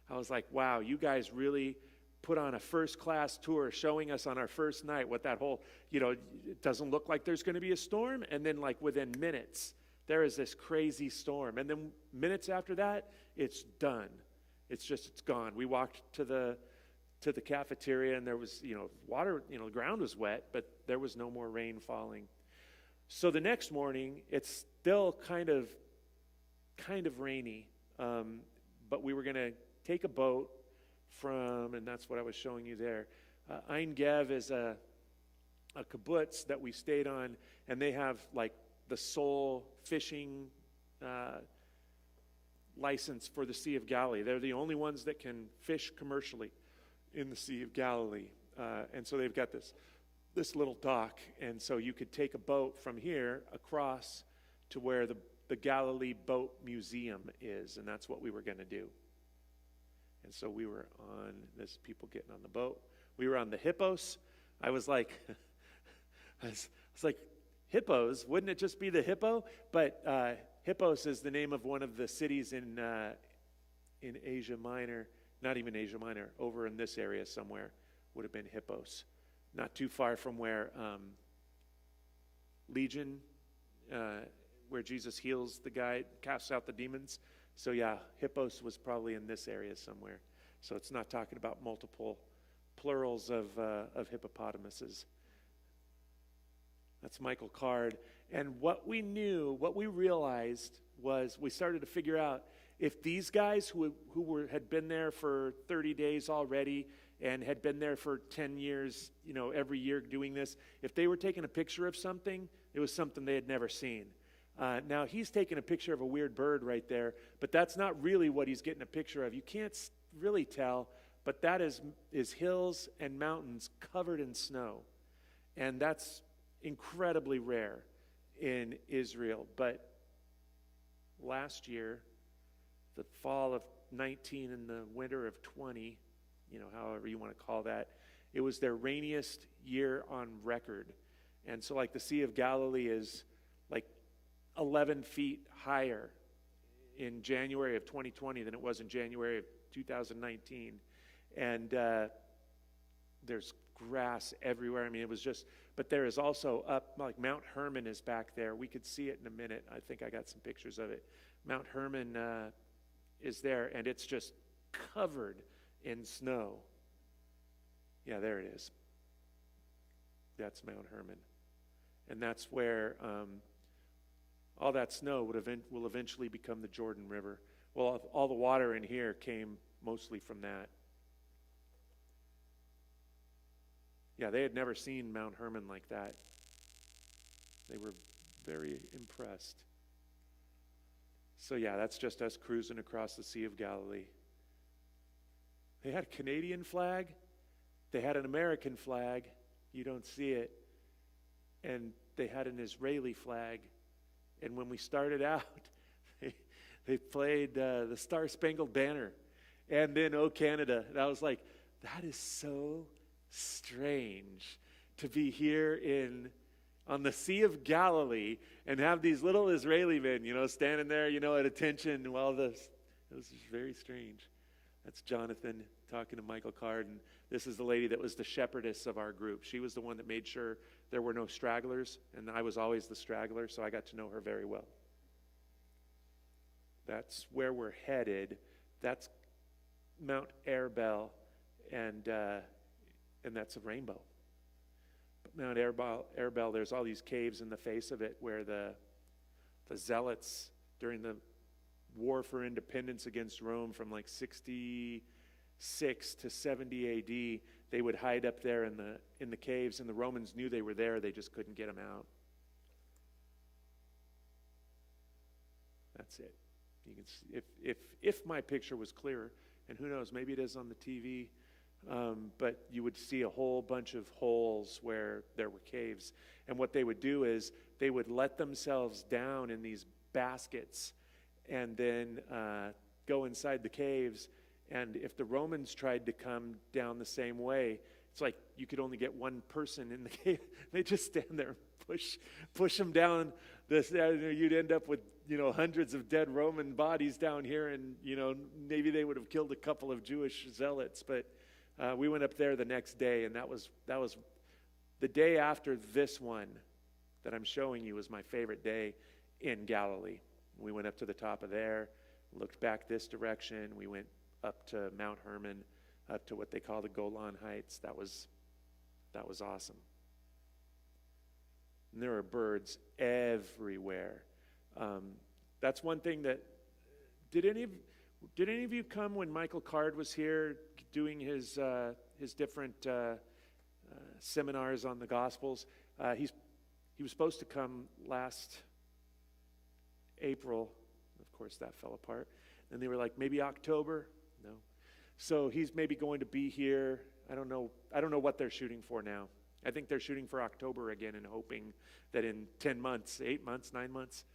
I was like, wow, you guys really put on a first-class tour showing us on our first night what that whole, it doesn't look like there's going to be a storm. And then like within minutes, there is this crazy storm. And then minutes after that, it's done. It's gone. We walked to to the cafeteria, and there was, water, the ground was wet, but there was no more rain falling. So the next morning, it's still kind of rainy, but we were going to take a boat from, and that's what I was showing you there. Ein Gev is a kibbutz that we stayed on, and they have like the sole fishing license for the Sea of Galilee. They're the only ones that can fish commercially in the Sea of Galilee, and so they've got this little dock, and so you could take a boat from here across to where the Galilee Boat Museum is, and that's what we were going to do. And so we were on, there's people getting on the boat. We were on the Hippos. I was like, Hippos, wouldn't it just be the hippo? But Hippos is the name of one of the cities in Asia Minor, not even Asia Minor, over in this area somewhere would have been Hippos. Not too far from where Legion, where Jesus heals the guy, casts out the demons. So yeah, Hippos was probably in this area somewhere. So it's not talking about multiple plurals of hippopotamuses. That's Michael Card. And what we realized was we started to figure out if these guys who had been there for 30 days already and had been there for 10 years, every year doing this, if they were taking a picture of something, it was something they had never seen. Now, he's taking a picture of a weird bird right there, but that's not really what he's getting a picture of. You can't really tell, but that is hills and mountains covered in snow. And that's incredibly rare in Israel. But last year, the fall of 19 and the winter of 20, however you want to call that, it was their rainiest year on record. And so like the Sea of Galilee is like 11 feet higher in January of 2020 than it was in January of 2019. And there's grass everywhere. I mean, it was just, but there is also up, like Mount Hermon is back there. We could see it in a minute. I think I got some pictures of it. Mount Hermon is there, and it's just covered in snow. Yeah, there it is. That's Mount Hermon. And that's where all that snow will eventually become the Jordan River. Well, all the water in here came mostly from that. Yeah, they had never seen Mount Hermon like that. They were very impressed. So yeah, that's just us cruising across the Sea of Galilee. They had a Canadian flag. They had an American flag. You don't see it. And they had an Israeli flag. And when we started out, they played the Star Spangled Banner. And then, Oh Canada. And I was like, that is so strange to be here on the Sea of Galilee and have these little Israeli men, standing there, at attention while it was very strange. That's Jonathan talking to Michael Card, and this is the lady that was the shepherdess of our group. She was the one that made sure there were no stragglers, and I was always the straggler, so I got to know her very well. That's where we're headed. That's Mount Arbel, and that's a rainbow. But Mount Arbel, there's all these caves in the face of it where the zealots during the war for independence against Rome from like 66 to 70 AD, they would hide up there in the caves, and the Romans knew they were there. They just couldn't get them out. That's it. You can see, if my picture was clearer, and who knows, maybe it is on the TV, but you would see a whole bunch of holes where there were caves. And what they would do is they would let themselves down in these baskets and then go inside the caves. And if the Romans tried to come down the same way, it's like you could only get one person in the cave. They just stand there and push them down. You'd end up with hundreds of dead Roman bodies down here, and maybe they would have killed a couple of Jewish zealots. But we went up there the next day, and that was the day after this one that I'm showing you was my favorite day in Galilee. We went up to the top of there, looked back this direction. We went up to Mount Hermon. up to what they call the Golan Heights. That was awesome. And there are birds everywhere. That's one thing that, did any of you come when Michael Card was here doing his different seminars on the Gospels? He was supposed to come last April. Of course, that fell apart. And they were like, maybe October? No. So he's maybe going to be here. I don't know what they're shooting for now. I think they're shooting for October again and hoping that in 10 months, 8 months, 9 months,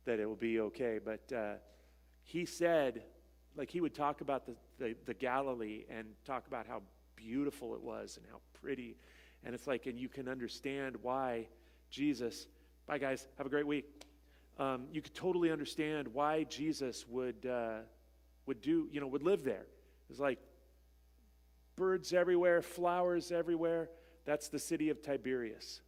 that it will be okay. But he said, like, he would talk about the Galilee and talk about how beautiful it was and how pretty. And it's like, and you can understand why Jesus, bye guys, have a great week. You could totally understand why Jesus would live there. It's like birds everywhere, flowers everywhere. That's the city of Tiberias.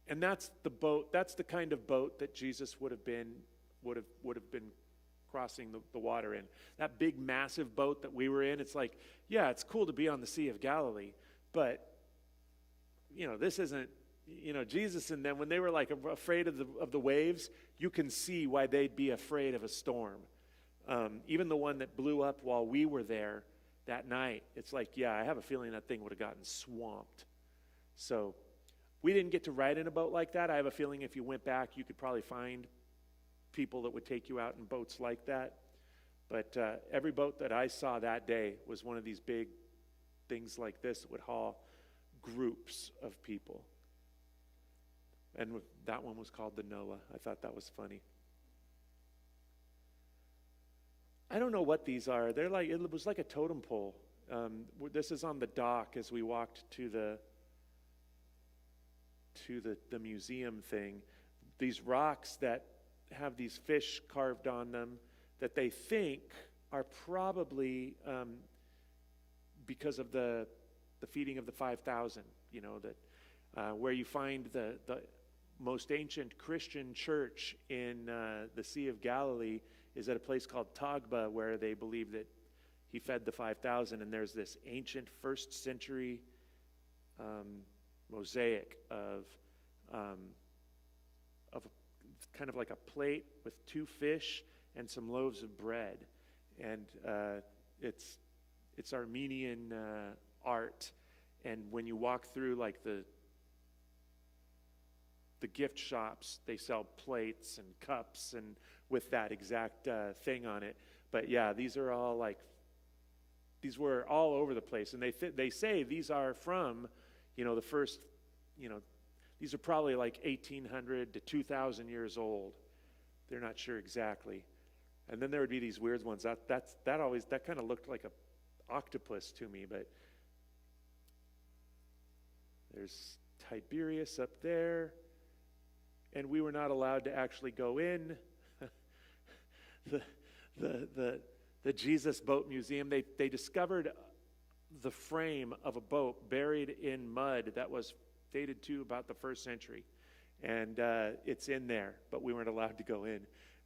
And that's the boat, that's the kind of boat that Jesus would have been crossing the water in. That big massive boat that we were in, it's like, yeah, it's cool to be on the Sea of Galilee, but this isn't, Jesus and them, when they were like afraid of the waves, you can see why they'd be afraid of a storm. Even the one that blew up while we were there that night, it's like, yeah, I have a feeling that thing would have gotten swamped. So we didn't get to ride in a boat like that. I have a feeling if you went back, you could probably find people that would take you out in boats like that. But every boat that I saw that day was one of these big things like this that would haul groups of people. And that one was called the Noah. I thought that was funny. I don't know what these are. They're like, it was like a totem pole. This is on the dock as we walked to the museum thing. These rocks that have these fish carved on them that they think are probably because of the feeding of the 5,000. That where you find the most ancient Christian church in the Sea of Galilee is at a place called Tagba, where they believe that he fed the 5,000, and there's this ancient first century mosaic of kind of like a plate with 2 fish and some loaves of bread, and it's Armenian art. And when you walk through like the gift shops, they sell plates and cups and with that exact thing on it. But yeah, these were all over the place, and they say these are from the first, these are probably like 1,800 to 2,000 years old. They're not sure exactly. And then there would be these weird ones. That kind of looked like a octopus to me, but there's Tiberias up there, and we were not allowed to actually go in. The Jesus Boat Museum, they discovered the frame of a boat buried in mud that was dated to about the 1st century, and it's in there, but we weren't allowed to go in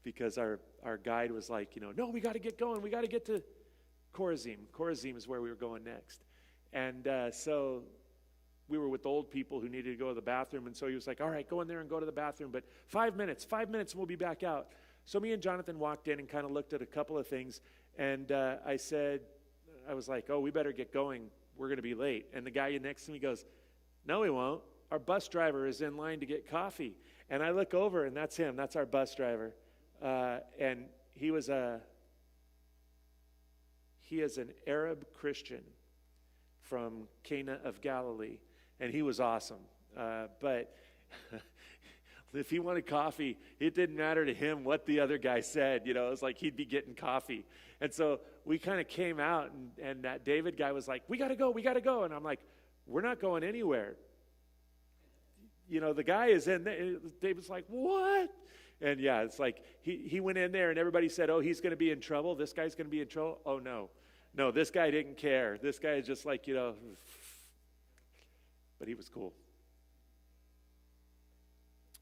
because our guide was like, no, we got to get going. We got to get to Chorazim. Chorazim is where we were going next, and so we were with old people who needed to go to the bathroom, and so he was like, all right, go in there and go to the bathroom, but 5 minutes, and we'll be back out. So me and Jonathan walked in and kind of looked at a couple of things, and I was like, oh, we better get going. We're going to be late. And the guy next to me goes, no, we won't. Our bus driver is in line to get coffee. And I look over, and that's him. That's our bus driver. And he is an Arab Christian from Cana of Galilee, and he was awesome. But if he wanted coffee, it didn't matter to him what the other guy said. It was like he'd be getting coffee. And so we kind of came out, and that David guy was like, we got to go. And I'm like, we're not going anywhere. The guy is in there. David's like, what? And yeah, it's like he went in there, and everybody said, oh, he's going to be in trouble. This guy's going to be in trouble. Oh, no. No, this guy didn't care. This guy is just like, but he was cool.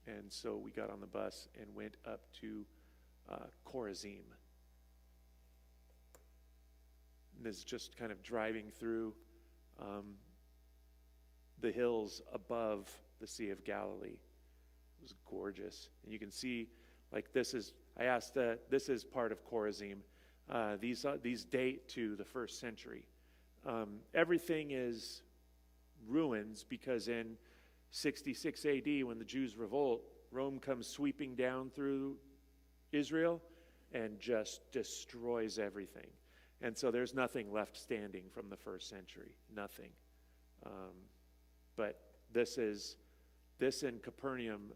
And so we got on the bus and went up to Chorazim. and is just kind of driving through the hills above the Sea of Galilee. It was gorgeous. And you can see, like, this is part of Chorazim. These date to the 1st century. Everything is ruins because in 66 AD, when the Jews revolt, Rome comes sweeping down through Israel and just destroys everything. And so there's nothing left standing from the 1st century. Nothing. But this and Capernaum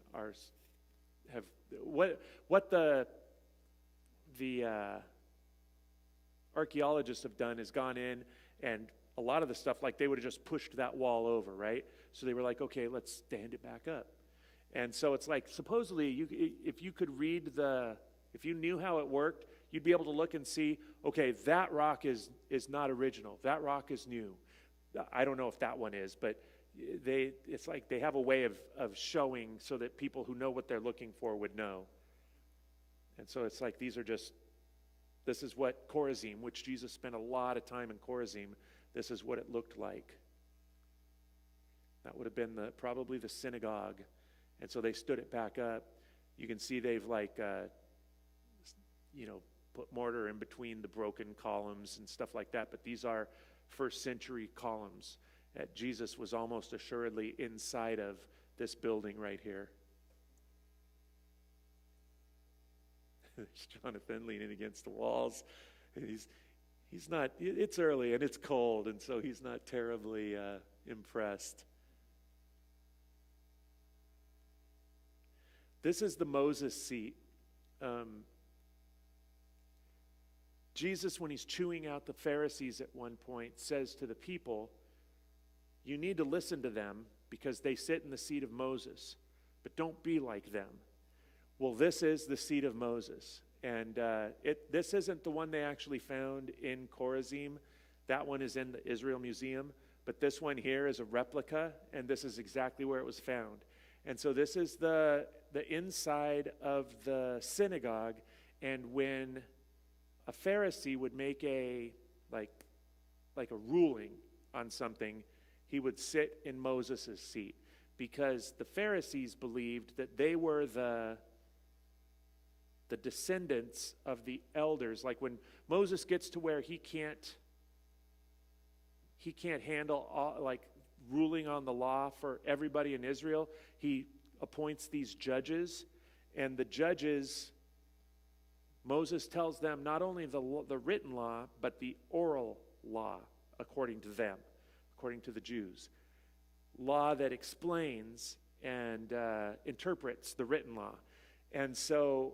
have what the archaeologists have done is gone in, and a lot of the stuff, like, they would have just pushed that wall over, right? So they were like, okay, let's stand it back up. And so it's like, supposedly, if you knew how it worked, you'd be able to look and see, okay, that rock is not original. That rock is new. I don't know if that one is, but it's like they have a way of showing so that people who know what they're looking for would know. And so it's like this is what Chorazim, which Jesus spent a lot of time in Chorazim, this is what it looked like. That would have been probably the synagogue. And so they stood it back up. You can see they've put mortar in between the broken columns and stuff like that. But these are 1st century columns that Jesus was almost assuredly inside of this building right here. There's Jonathan leaning against the walls. And he's not, it's early and it's cold, and so he's not terribly impressed. This is the Moses seat. Jesus, when he's chewing out the Pharisees at one point, says to the people, you need to listen to them because they sit in the seat of Moses, but don't be like them. Well, this is the seat of Moses. And this isn't the one they actually found in Chorazim. That one is in the Israel Museum. But this one here is a replica, and this is exactly where it was found. And so this is the inside of the synagogue. And when a Pharisee would make a ruling on something, he would sit in Moses' seat, because the Pharisees believed that they were the descendants of the elders. Like, when Moses gets to where he can't handle ruling on the law for everybody in Israel, he appoints these judges, and the judges, Moses tells them not only the written law, but the oral law, according to them, according to the Jews. Law that explains and interprets the written law. And so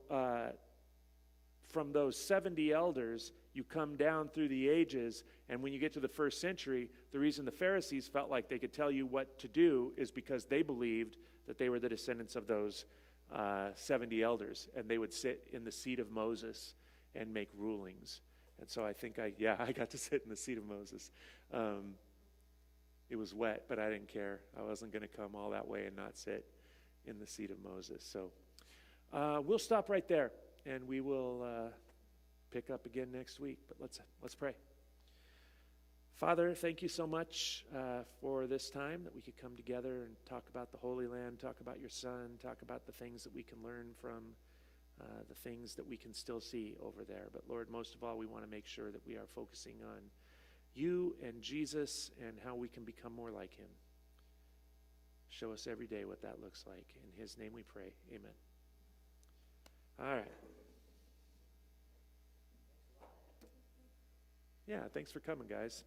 from those 70 elders, you come down through the ages, and when you get to the 1st century, the reason the Pharisees felt like they could tell you what to do is because they believed that they were the descendants of those 70 elders, and they would sit in the seat of Moses and make rulings. And so I think I got to sit in the seat of Moses. It was wet, but I didn't care. I wasn't going to come all that way and not sit in the seat of Moses. So we'll stop right there, and we will pick up again next week. But let's pray. Father, thank you so much for this time that we could come together and talk about the Holy Land, talk about your Son, talk about the things that we can learn from the things that we can still see over there. But Lord, most of all, we want to make sure that we are focusing on you and Jesus and how we can become more like him. Show us every day what that looks like. In his name we pray. Amen. All right. Yeah, thanks for coming, guys.